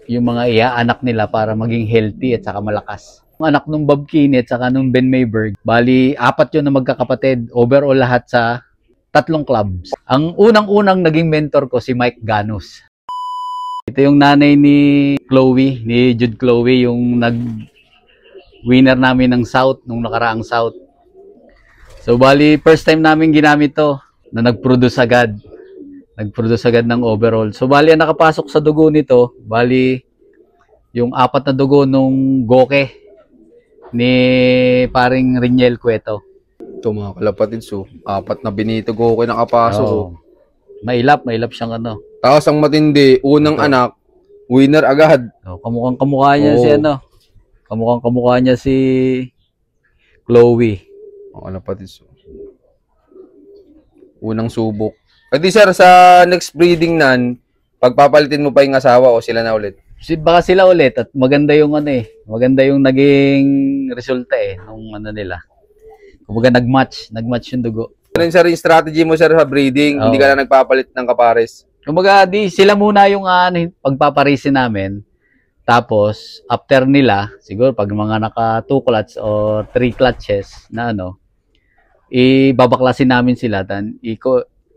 yung mga iaanak nila para maging healthy at saka malakas. Yung anak nung Bob Kinney at saka nung Ben Mayberg, bali apat yun na magkakapatid, overall lahat sa 3 clubs. Ang unang-unang naging mentor ko si Mike Ganus. Ito yung nanay ni Chloe, ni Jude Chloe, yung nag-winner namin ng South, nung nakaraang South. So bali, first time namin ginamit to, na nag-produce agad. Nag-produce agad ng overall. So bali, ang nakapasok sa dugo nito, bali, yung 4 na dugo nung Goke ni paring Riniel Cueto. Ito mga kalapatid, so 4 na Benito Goke nakapasok. Oh. Mailap siyang ano. Tapos ang matindi, unang anak, winner agad. Oh, kamukhang-kamukha niya si ano. Kamukhang-kamukha niya si Chloe. Mga kalapatid, so unang subok. E di sir, sa next breeding nan, pagpapalitin mo pa yung asawa o sila na ulit? Baka sila ulit at maganda yung ano eh. Maganda yung naging resulta eh nung ano nila. Kumbaga nag-match yung dugo. Ano sir yung strategy mo sir sa breeding? Hindi ka na nagpapalit ng kapares? Kumbaga di sila muna yung pagpaparisin namin. Tapos after nila, siguro pag mga naka 2 clutch or 3 clutches na ano, ibabaklasin namin sila dan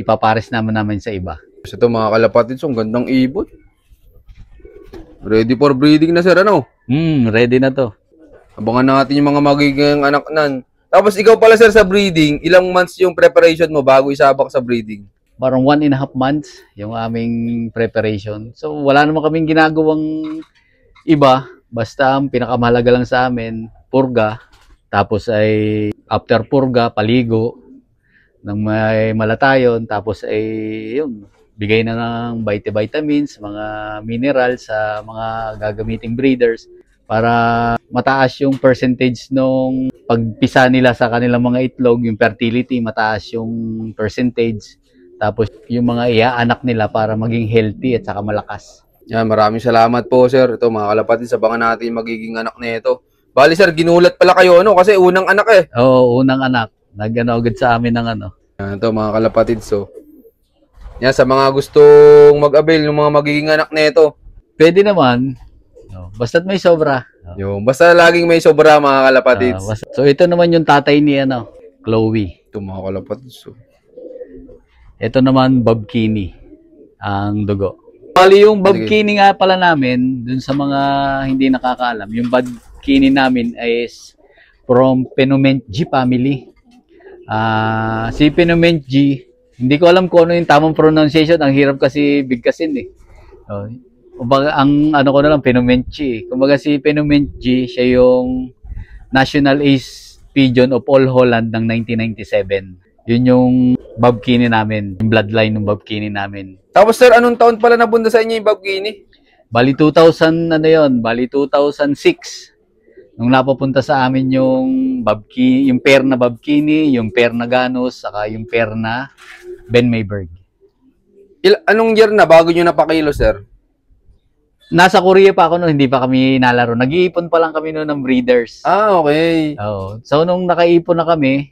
ipapares namin sa iba. So ito mga kalapatid, so ang gandang ibon. Ready for breeding na sir, ano? Ready na to. Abangan natin yung mga magiging anak nan. Tapos ikaw pala sir sa breeding, ilang months yung preparation mo bago isabak sa breeding? Parang 1.5 months yung aming preparation. So wala naman kaming ginagawang iba. Basta ang pinakamahalaga lang sa amin, purga. Tapos ay after purga, paligo ng may malatayon. Tapos ay yun, bigay na ng vitamins, mga minerals sa mga gagamiting breeders para mataas yung percentage nung pagpisa nila sa kanilang mga itlog, yung fertility, mataas yung percentage. Tapos yung mga iaanak nila para maging healthy at saka malakas. Yan, maraming salamat po sir. Ito mga kalapatid, sabangan natin magiging anak nito. Bali sir, ginulat pala kayo ano kasi unang anak eh. Oo, unang anak. Nag-ano agad sa amin ng ano. Yan, ito mga kalapatid, so yan, sa mga gustong mag-avail ng mga magiging anak nito, pwede naman. Basta't may sobra. Yung, basta laging may sobra mga kalapatids. So ito naman yung tatay ni Chloe. Ito mga kalapatids. So. Ito naman Bob Kinney, ang dugo. Bali yung Bob Kinney nga pala namin, dun sa mga hindi nakakaalam, yung Bob Kinney namin is from Penumentji family. Si Penumentji, hindi ko alam kung ano yung tamang pronunciation. Ang hirap kasi bigkasin eh. Kumbaga, ang ano ko na lang, Penumentji. Kumbaga si Penumentji, siya yung National Ace Pigeon of All Holland ng 1997. Yun yung Bob Kinney namin. Yung bloodline ng Bob Kinney namin. Tapos sir, anong taon pala nabunda sa inyo yung Bob Kinney? Bali 2000, ano yun? Bali 2006. Nung napapunta sa amin yung Bob Kinney, yung pair na Bob Kinney, yung pair na Ganus, saka yung pair na Ben Mayberg. Anong year na bago nyo napakilo, sir? Nasa Korea pa ako noon, hindi pa kami nalaro. Nag-iipon pa lang kami noon ng breeders. Ah, okay. Oo. So, nung nakaipon na kami,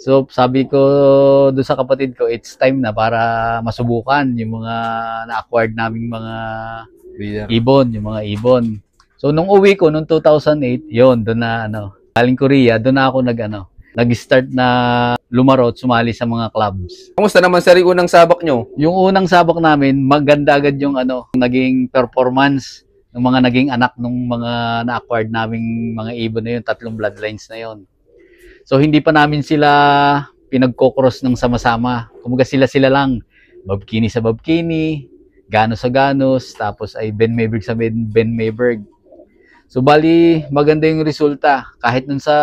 so sabi ko doon sa kapatid ko, it's time na para masubukan yung mga na-acquired naming mga ibon, yung mga ibon. So, nung uwi ko, noong 2008, yun, doon na, galing Korea, doon na ako nag-start na lumaro at sumali sa mga clubs. Kamusta naman sir yung unang sabak nyo? Yung unang sabak namin, maganda agad yung naging performance ng mga naging anak ng mga na-acquired naming mga ibon na yun, 3 bloodlines na yun. So hindi pa namin sila pinagkocross ng sama-sama. Kumbaga sila lang. Bob Kinney sa Bob Kinney, Ganus sa Ganus, tapos ay Ben Mayberg sa Ben Mayberg. So bali, maganda yung resulta. Kahit nun sa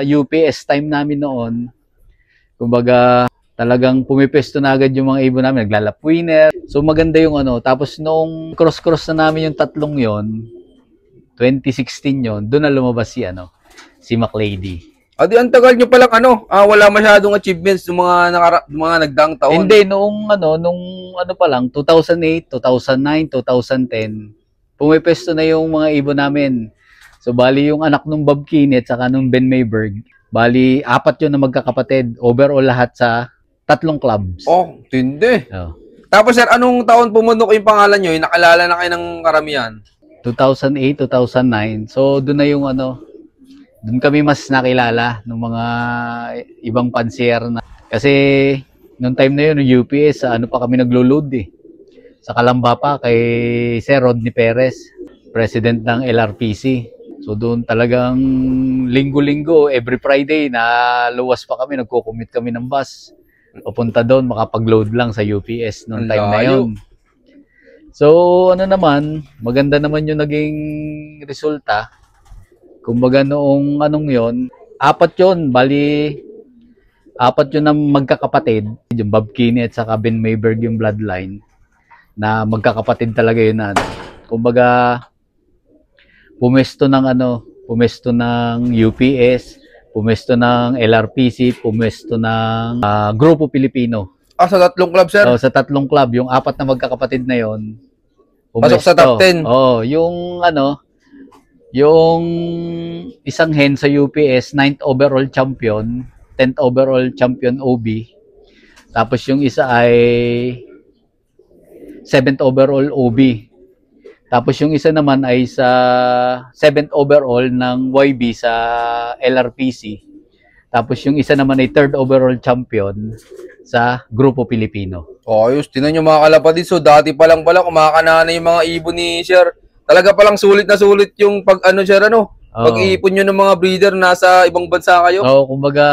UPS time namin noon, kumbaga talagang pumipesto na agad yung mga ibon namin, naglalap winner. So maganda yung Tapos nung cross-cross na namin yung 3 yon, 2016 yon, doon na lumabas si McLady. Adi, ang tagal nyo palang wala masyadong achievements ng mga nagdaang taon. Hindi, nung pa lang, 2008, 2009, 2010, pumipesto na yung mga ibon namin. So, bali yung anak nung Bob Kinney at saka nung Ben Mayberg, bali 4 yun na magkakapatid. Overall lahat sa 3 clubs. Oh, tindi. Tapos sir, anong taon pumunok yung pangalan nyo? Yung nakilala na kayo ng karamihan? 2008, 2009. So doon na yung ano, doon kami mas nakilala ng mga ibang pansier na. Kasi noong time na yun, yung UPS, sa ano pa kami naglo-load eh. Sa Kalamba pa kay Sir Rodney Perez, president ng LRPC. So doon talagang linggo-linggo, every Friday, na luwas pa kami, nagko-commute kami ng bus. Papunta doon, makapag-load lang sa UPS noong time na yun. So ano naman, maganda naman yung naging resulta. Kumbaga noong anong yon, apat yun, bali, apat yun ang magkakapatid. Yung Bob Kinney at saka Ben Mayberg yung bloodline. Na magkakapatid talaga yun na. Kumbaga, pumesto ng UPS, pumesto ng LRPC, pumesto ng Grupo Pilipino. Sa tatlong club, sir? Sa tatlong club, yung apat na magkakapatid na yon. Pasok sa top 10. Yung isang hen sa UPS, 9th overall champion, 10th overall champion OB. Tapos yung isa ay 7th overall OB. Tapos yung isa naman ay sa 7th overall ng YB sa LRPC. Tapos yung isa naman ay 3rd overall champion sa Grupo Pilipino. Ayos, tinan nyo mga kalapatid. So dati pa lang pala kumakana na yung mga ibon ni Sir. Talaga palang sulit na sulit yung pag-iipon nyo ng mga breeder nasa ibang bansa kayo. Kumbaga,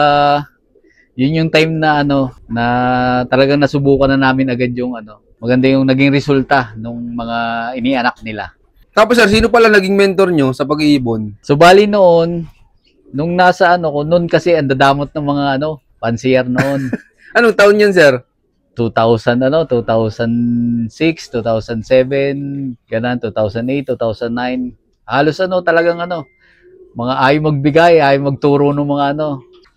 yun yung time na na talagang nasubukan na namin agad yung maganda yung naging resulta ng mga inianak nila. Tapos sir, sino pala naging mentor nyo sa pag-iibon? So bali noon, nung nasa noon kasi ang dadamot ng mga pansier noon. Anong taon yun, sir? 2000 2006, 2007, ganun, 2008, 2009. Halos talagang mga ayaw magbigay, ayaw magturo ng mga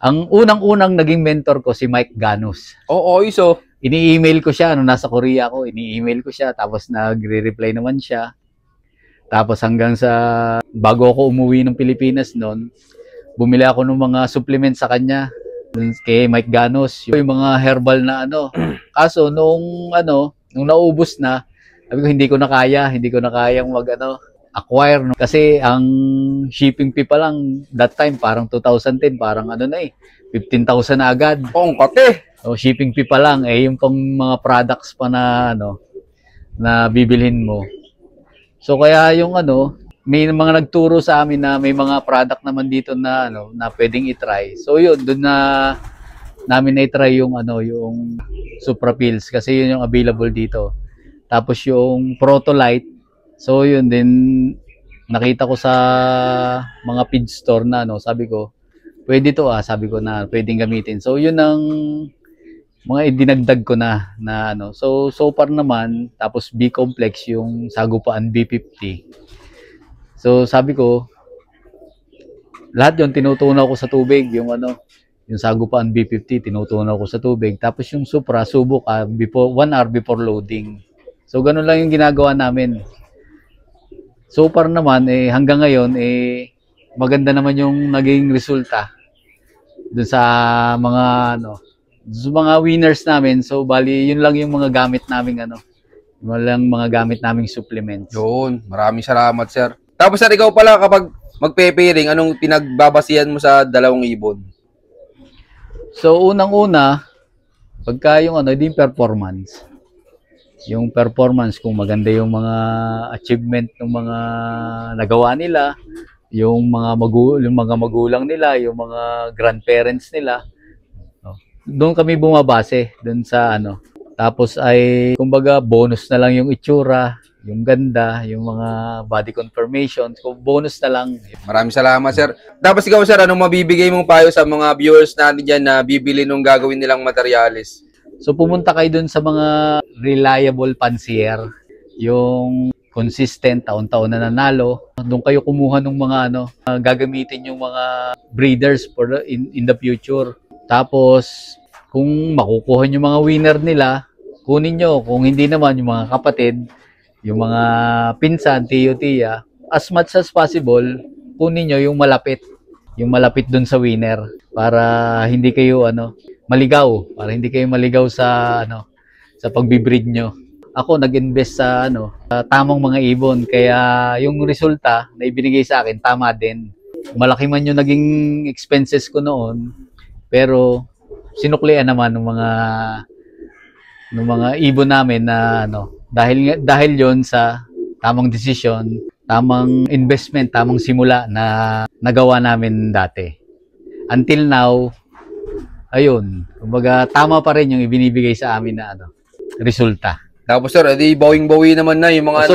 Ang unang-unang naging mentor ko si Mike Ganus. Oo, iso. Ini-email ko siya nung nasa Korea ako, ini-email ko siya tapos nagre-reply naman siya. Tapos hanggang sa bago ako umuwi ng Pilipinas noon, bumili ako ng mga supplements sa kanya. Kay Mike Ganus, yung mga herbal na Kaso nung naubos na, sabi ko hindi ko na kayang acquire kasi ang shipping fee pa lang that time parang 2010 parang 15,000 na agad. Ang kate. Shipping fee pa lang yung pang mga products pa na na bibilhin mo. So kaya yung may mga nagturo sa amin na may mga product naman dito na na pwedeng i-try. So yun, doon na namin na-try yung yung Supra Pills kasi yun yung available dito. Tapos yung Protolite. So yun din nakita ko sa mga feed store na sabi ko, pwede to sabi ko na pwedeng gamitin. So yun ang mga idinagdag ko na So far naman, tapos B-complex yung Sagupaan B50. So sabi ko, lahat yun tinutunaw ko sa tubig, yung Sagupaan B50 tinutunaw ko sa tubig. Tapos yung Supra, subok before 1 hour before loading. So ganun lang yung ginagawa namin. So far naman hanggang ngayon maganda naman yung naging resulta dun sa mga sa mga winners namin. So bali yun lang yung mga gamit naming mga gamit naming supplements. Yun, maraming salamat, sir. Tapos sir, ikaw pala kapag magpe-pairing, anong pinagbabasihan mo sa dalawang ibon? So unang-una, pagka yung din performance. Yung performance kung maganda yung mga achievement ng mga nagawa nila, yung mga magulang nila, yung mga grandparents nila. Doon kami bumabase doon sa Tapos ay kumbaga bonus na lang yung itsura, yung ganda, yung mga body confirmation, so bonus na lang. Maraming salamat, sir. Tapos ikaw, sir, anong mabibigay mong payo sa mga viewers natin dyan na bibili nung gagawin nilang materialis? So pumunta kayo dun sa mga reliable pansier, yung consistent, taon-taon na nanalo. Doon kayo kumuha ng mga gagamitin yung mga breeders for in the future. Tapos kung makukuha yung mga winner nila, kunin nyo. Kung hindi naman, yung mga kapatid, yung mga pinsan, tiyo, tiya, as much as possible, kunin nyo yung malapit dun sa winner para hindi kayo maligaw, para hindi kayo maligaw sa sa pagbibreed nyo. Ako nag-invest sa sa tamang mga ibon, kaya yung resulta na ibinigay sa akin tama din. Malaki man yung naging expenses ko noon, pero sinuklian naman ng mga ibon namin na dahil yon sa tamang desisyon, tamang investment, tamang simula na nagawa namin dati. Until now, ayun, kumbaga tama pa rin yung ibinibigay sa amin na resulta. Tapos sir, edi bawing-bawi naman na yung mga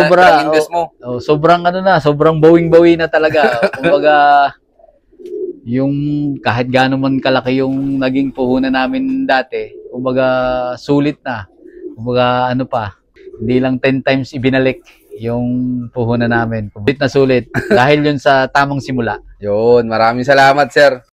invest mo. Sobrang sobrang bawing-bawi na talaga. Kumbaga, yung kahit gaano man kalaki yung naging puhunan namin dati, kumbaga sulit na. Kumbaga hindi lang 10 times ibinalik yung puhunan namin. Sulit na sulit dahil yun sa tamang simula. Yun, maraming salamat sir.